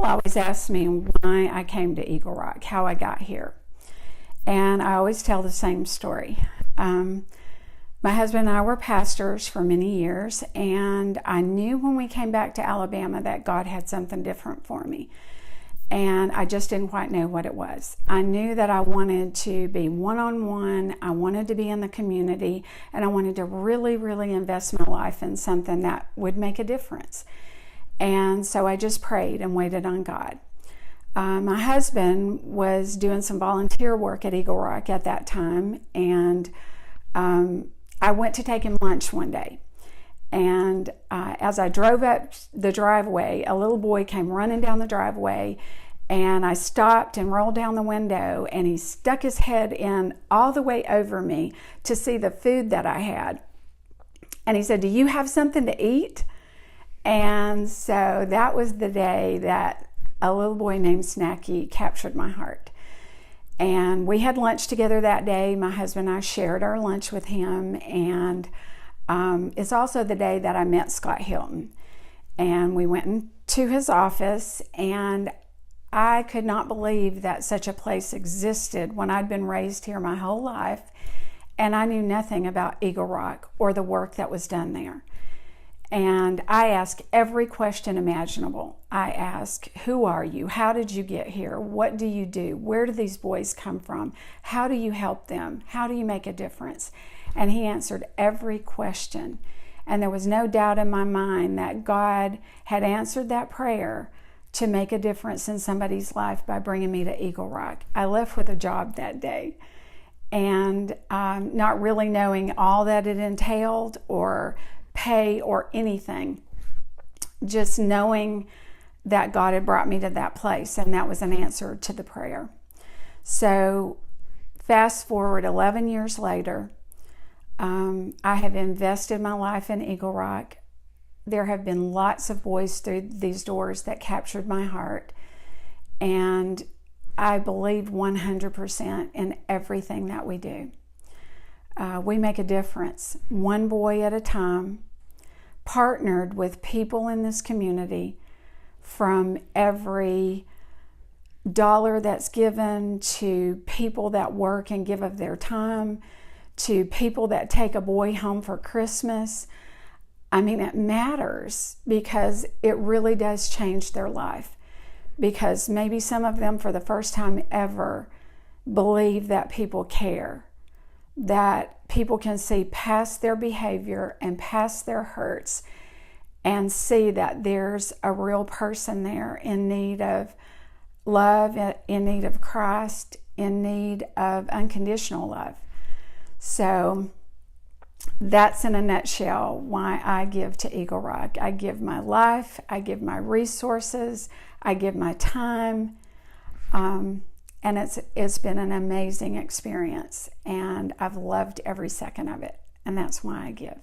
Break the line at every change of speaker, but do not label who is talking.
People always ask me why I came to Eagle Rock, how I got here. And I always tell the same story. My husband and I were pastors for many years, and I knew when we came back to Alabama that God had something different for me. And I just didn't quite know what it was. I knew that I wanted to be one-on-one, I wanted to be in the community, and I wanted to really, really invest my life in something that would make a difference. And so I just prayed and waited on God. My husband was doing some volunteer work at Eagle Rock at that time, and I went to take him lunch one day. And as I drove up the driveway, a little boy came running down the driveway, and I stopped and rolled down the window, and he stuck his head in all the way over me to see the food that I had. And he said, "Do you have something to eat?" And so that was the day that a little boy named Snacky captured my heart. And we had lunch together that day. My husband and I shared our lunch with him, and it's also the day that I met Scott Hilton. And we went into his office, and I could not believe that such a place existed when I'd been raised here my whole life, and I knew nothing about Eagle Rock or the work that was done there. And I asked every question imaginable. I asked, who are you? How did you get here? What do you do? Where do these boys come from? How do you help them? How do you make a difference? And he answered every question. And there was no doubt in my mind that God had answered that prayer to make a difference in somebody's life by bringing me to Eagle Rock. I left with a job that day, and not really knowing all that it entailed or pay or anything, just knowing that God had brought me to that place, and that was an answer to the prayer. So fast forward 11 years later, I have invested my life in Eagle Rock. There have been lots of boys through these doors that captured my heart, and I believe 100% in everything that we do. We make a difference, one boy at a time, partnered with people in this community. From every dollar that's given, to people that work and give of their time, to people that take a boy home for Christmas. I mean, it matters because it really does change their life. Because maybe some of them, for the first time ever, believe that people care, that people can see past their behavior and past their hurts and see that there's a real person there in need of love, in need of Christ, in need of unconditional love. So that's in a nutshell why I give to Eagle Rock. I give my life, I give my resources, I give my time, and it's been an amazing experience, and I've loved every second of it, and that's why I give.